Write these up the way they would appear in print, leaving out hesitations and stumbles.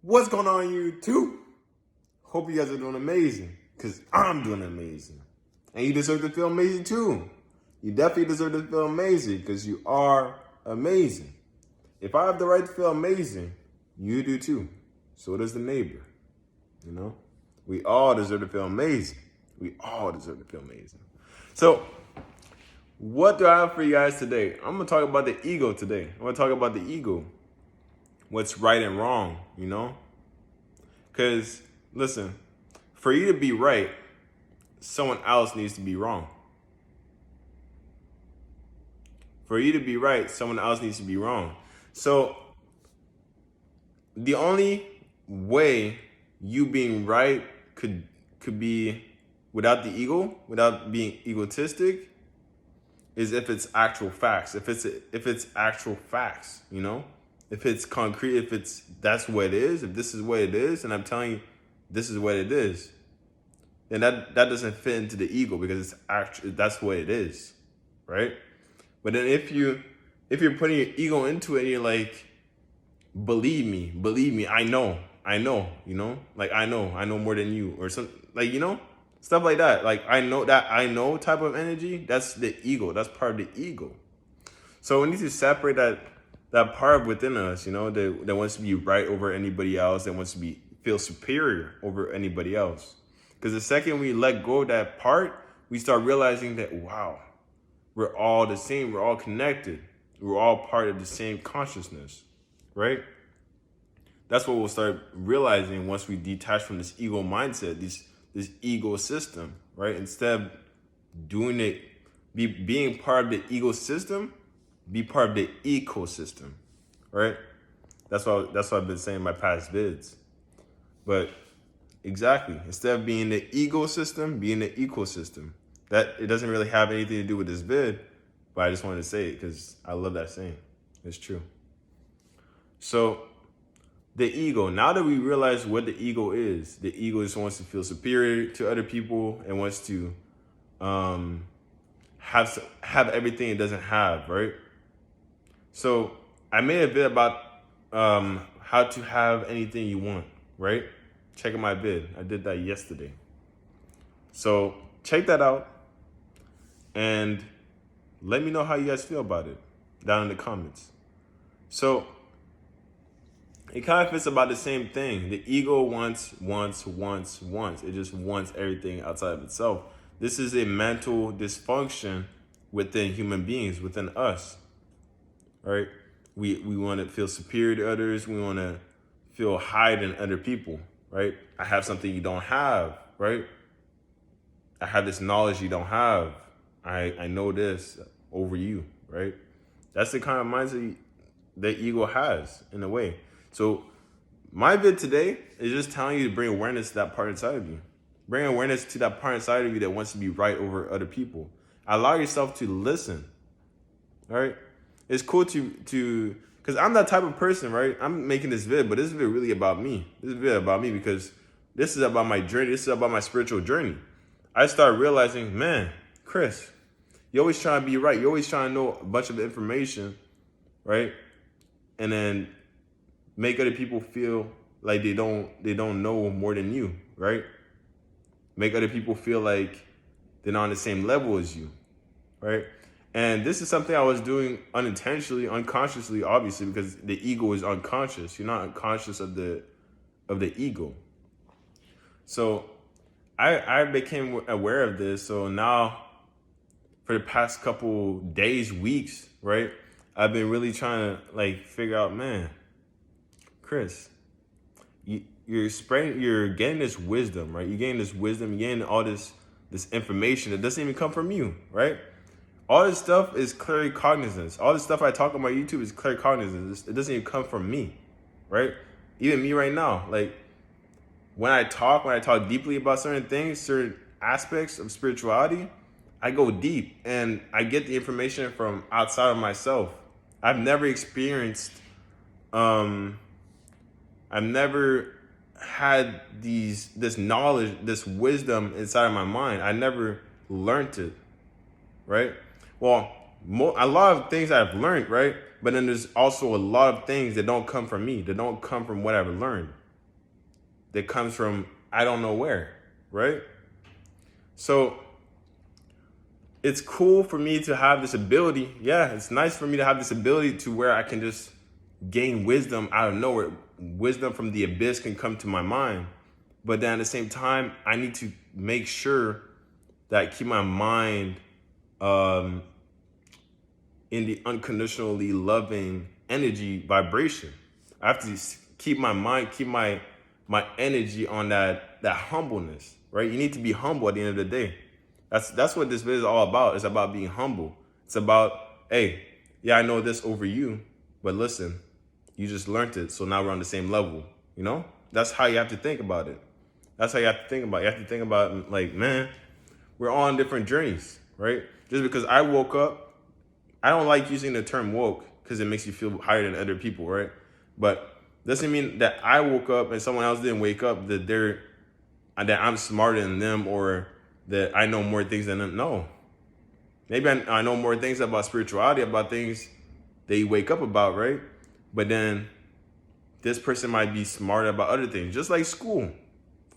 What's going on YouTube? Hope you guys are doing amazing, because I'm doing amazing. And you deserve to feel amazing too. You definitely deserve to feel amazing, because you are amazing. If I have the right to feel amazing, you do too. So does the neighbor. You know? We all deserve to feel amazing. We all deserve to feel amazing. So, what do I have for you guys today? I'm going to talk about the ego today. I'm going to talk about the ego. What's right and wrong, you know? Because, listen, for you to be right, someone else needs to be wrong. For you to be right, someone else needs to be wrong. So, the only way you being right could be without the ego, without being egotistic, is if it's actual facts. If it's actual facts, you know? If it's concrete, if it's that's what it is, if this is what it is, and I'm telling you this is what it is, then that doesn't fit into the ego, because it's actually that's what it is, right? But then if you're putting your ego into it and you're like, believe me, I know, you know, like I know more than you, or something, like, you know, stuff like that. Like I know type of energy, that's the ego. That's part of the ego. So we need to separate that part within us, you know, that wants to be right over anybody else, that wants to feel superior over anybody else. Because the second we let go of that part, we start realizing that, wow, we're all the same, we're all connected, we're all part of the same consciousness, right? That's what we'll start realizing once we detach from this ego mindset, this ego system, right? Instead of doing it, being part of the ego system, be part of the ecosystem, right? That's what I've been saying in my past vids. But exactly, instead of being the ego system, being the ecosystem. That it doesn't really have anything to do with this vid, but I just wanted to say it because I love that saying. It's true. So the ego, now that we realize what the ego just wants to feel superior to other people and wants to have everything it doesn't have, right? So I made a vid about how to have anything you want, right? Check out my vid. I did that yesterday. So check that out and let me know how you guys feel about it down in the comments. So it kind of fits about the same thing. The ego wants. It just wants everything outside of itself. This is a mental dysfunction within human beings, within us, right? We want to feel superior to others. We want to feel higher than other people, right? I have something you don't have, right? I have this knowledge you don't have. I know this over you, right? That's the kind of mindset that ego has, in a way. So my vid today is just telling you to bring awareness to that part inside of you. Bring awareness to that part inside of you that wants to be right over other people. Allow yourself to listen, all right? It's cool to because I'm that type of person, right? I'm making this vid, but this vid really about me. This is vid about me because this is about my journey. This is about my spiritual journey. I started realizing, man, Chris, you're always trying to be right. You're always trying to know a bunch of information, right? And then make other people feel like they don't know more than you, right? Make other people feel like they're not on the same level as you, right? And this is something I was doing unintentionally, unconsciously, obviously, because the ego is unconscious. You're not unconscious of the ego. So I became aware of this. So now, for the past couple days, weeks, right, I've been really trying to like figure out, man, Chris, you're getting this wisdom, right? You're getting this wisdom, you're getting all this information that doesn't even come from you, right? All this stuff is claircognizance. All this stuff I talk on my YouTube is claircognizance. It doesn't even come from me, right? Even me right now, like when I talk deeply about certain things, certain aspects of spirituality, I go deep and I get the information from outside of myself. I've never experienced, I've never had this knowledge, this wisdom inside of my mind. I never learned it, right? Well, a lot of things I've learned, right? But then there's also a lot of things that don't come from me, that don't come from what I've learned. that comes from I don't know where, right? So it's cool for me to have this ability. Yeah, it's nice for me to have this ability to where I can just gain wisdom out of nowhere. Wisdom from the abyss can come to my mind. But then at the same time, I need to make sure that I keep my mind in the unconditionally loving energy vibration. I have to keep my mind, keep my energy on that humbleness, right? You need to be humble at the end of the day. That's what this video is all about. It's about being humble. It's about, hey, yeah, I know this over you, but listen, you just learned it, so now we're on the same level, you know? That's how you have to think about it. That's how you have to think about it. You have to think about, like, man, we're all on different journeys, right? Just because I woke up, I don't like using the term woke because it makes you feel higher than other people, right? But doesn't mean that I woke up and someone else didn't wake up, that I'm smarter than them or that I know more things than them. No. Maybe I know more things about spirituality, about things that you wake up about, right? But then this person might be smarter about other things, just like school.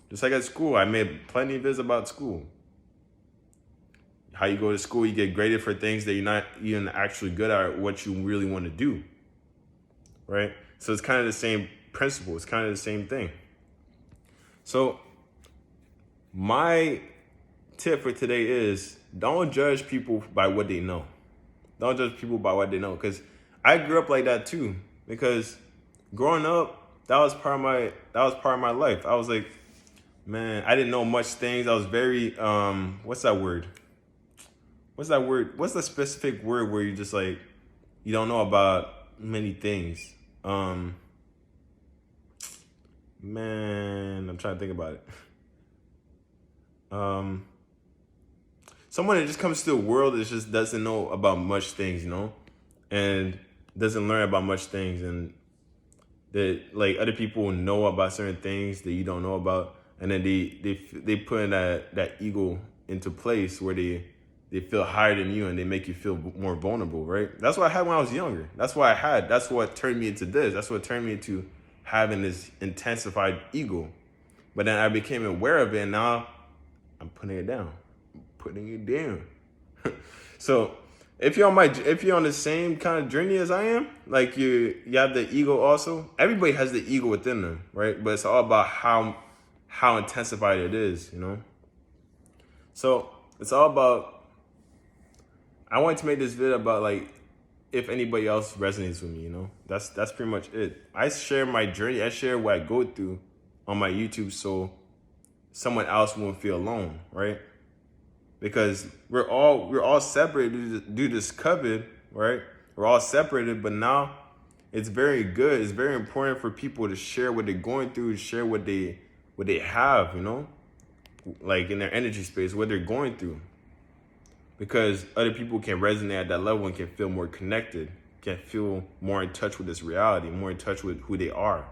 Just like at school, I made plenty of videos about school. How you go to school, you get graded for things that you're not even actually good at, or what you really want to do, right? So it's kind of the same principle. It's kind of the same thing. So my tip for today is don't judge people by what they know. Don't judge people by what they know, because I grew up like that too. Because growing up, that was part of my life. I was like, man, I didn't know much things. I was very what's that word? What's the specific word where you just like you don't know about many things? Man, I'm trying to think about it. Someone that just comes to the world that just doesn't know about much things, you know, and doesn't learn about much things, and that like other people know about certain things that you don't know about, and then they put in that ego into place where they feel higher than you and they make you feel more vulnerable, right? That's what I had when I was younger. That's what turned me into this. That's what turned me into having this intensified ego. But then I became aware of it, and now I'm putting it down. So if you're on the same kind of journey as I am, like you have the ego also. Everybody has the ego within them, right? But it's all about how intensified it is, you know? So it's all about, I wanted to make this video about like if anybody else resonates with me, you know? That's pretty much it. I share my journey. I share what I go through on my YouTube so someone else won't feel alone, right? Because we're all separated due to this COVID, right? We're all separated, but now it's very good. It's very important for people to share what they're going through, to share what they have, you know, like in their energy space, what they're going through. Because other people can resonate at that level and can feel more connected, can feel more in touch with this reality, more in touch with who they are,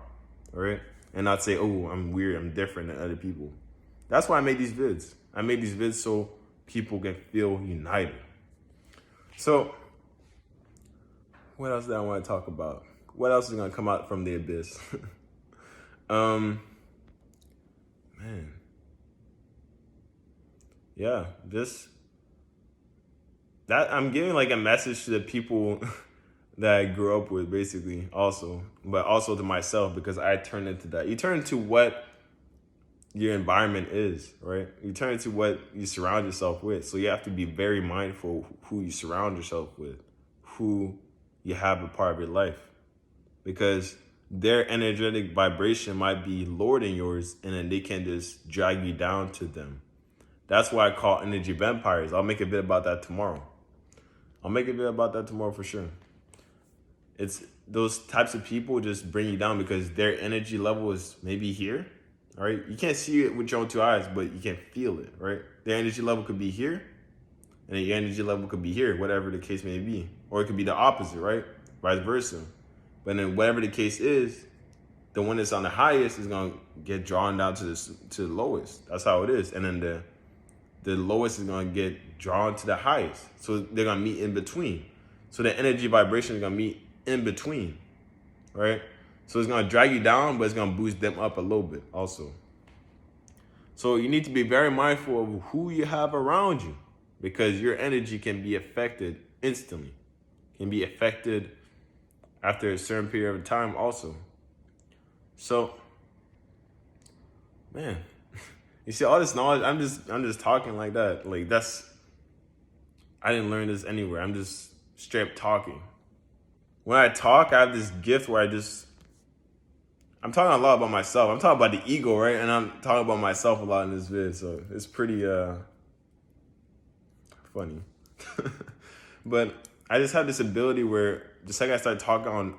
right? And not say, oh, I'm weird, I'm different than other people. That's why I made these vids. I made these vids so people can feel united. So, what else did I want to talk about? What else is going to come out from the abyss? Man. Yeah, that I'm giving like a message to the people that I grew up with, basically, also, but also to myself, because I turned into that. You turn into what your environment is, right? You turn into what you surround yourself with. So you have to be very mindful who you surround yourself with, who you have a part of your life, because their energetic vibration might be lower than yours, and then they can just drag you down to them. That's why I call energy vampires. I'll make a video about that tomorrow. For sure. It's those types of people just bring you down because their energy level is maybe here. All right, you can't see it with your own two eyes, but you can feel it, right? Their energy level could be here, and your energy level could be here, whatever the case may be. Or it could be the opposite, right? Vice versa. But then whatever the case is, the one that's on the highest is going to get drawn down to the lowest. That's how it is. And then the lowest is going to get drawn to the highest. So they're going to meet in between. So the energy vibration is going to meet in between, right? So it's gonna drag you down, but it's gonna boost them up a little bit also. So you need to be very mindful of who you have around you, because your energy can be affected instantly, can be affected after a certain period of time also. So, man, you see all this knowledge, I'm just talking like that. Like I didn't learn this anywhere. I'm just straight up talking. When I talk, I have this gift where I'm talking a lot about myself. I'm talking about the ego, right? And I'm talking about myself a lot in this vid, so it's pretty funny. But I just have this ability where the second I start talking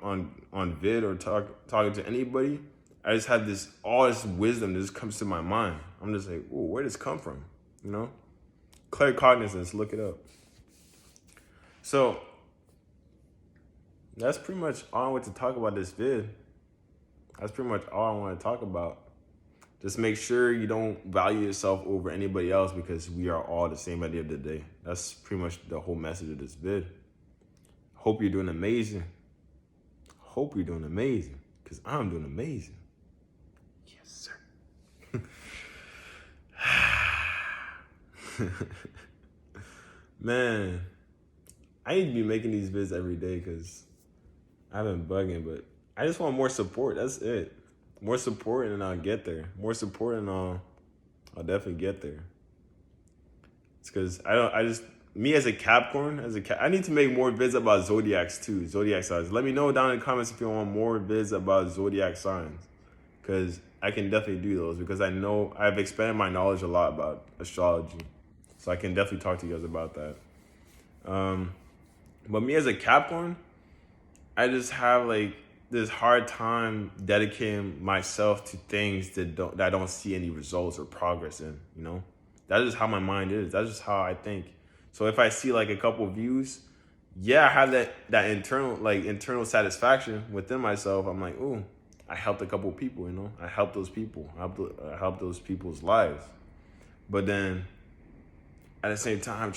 on vid or talking to anybody, I just have all this wisdom that just comes to my mind. I'm just like, oh, where did this come from? You know? Claircognizance, look it up. So that's pretty much all I want to talk about this vid. That's pretty much all I want to talk about. Just make sure you don't value yourself over anybody else, because we are all the same at the end of the day. That's pretty much the whole message of this vid. Hope you're doing amazing. Hope you're doing amazing, because I'm doing amazing. Yes, sir. Man, I need to be making these vids every day because I've been bugging, but I just want more support. That's it. More support and I'll get there. More support and I'll definitely get there. It's because me as a Capricorn, I need to make more vids about zodiacs too, zodiac signs. Let me know down in the comments if you want more vids about zodiac signs, because I can definitely do those, because I know I've expanded my knowledge a lot about astrology. So I can definitely talk to you guys about that. But me as a Capricorn, I just have like this hard time dedicating myself to things that I don't see any results or progress in, you know? That is how my mind is. That's just how I think. So if I see like a couple views, yeah, I have that internal satisfaction within myself. I'm like, ooh, I helped a couple people, you know? I helped those people. I helped those people's lives. But then at the same time,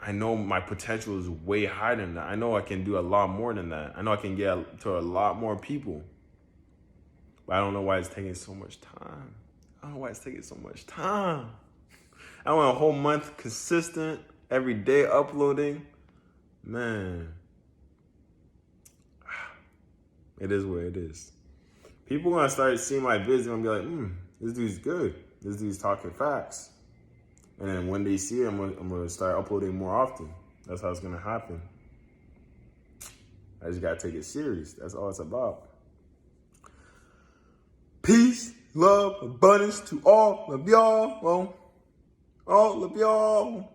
I know my potential is way higher than that. I know I can do a lot more than that. I know I can get to a lot more people. But I don't know why it's taking so much time. I don't know why it's taking so much time. I went a whole month consistent, every day uploading. Man, it is what it is. People gonna start seeing my vids and be like, this dude's good. This dude's talking facts. And then when they see it, I'm gonna start uploading more often. That's how it's gonna happen. I just gotta take it serious. That's all it's about. Peace, love, abundance to all of y'all. Well, all of y'all.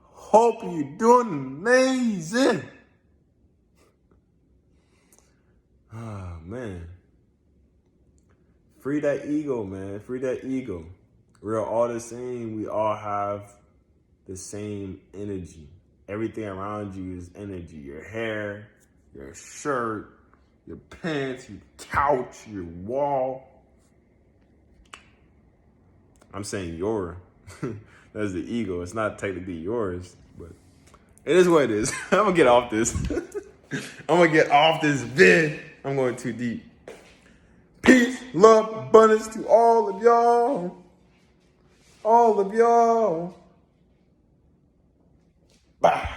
Hope you're doing amazing. Ah, man. Free that ego, man. Free that ego. We're all the same. We all have the same energy. Everything around you is energy. Your hair, your shirt, your pants, your couch, your wall. I'm saying your. That's the ego. It's not technically yours, but it is what it is. I'm gonna get off this. I'm gonna get off this vid. I'm going too deep. Peace, love, abundance to all of y'all. All of y'all. Bye.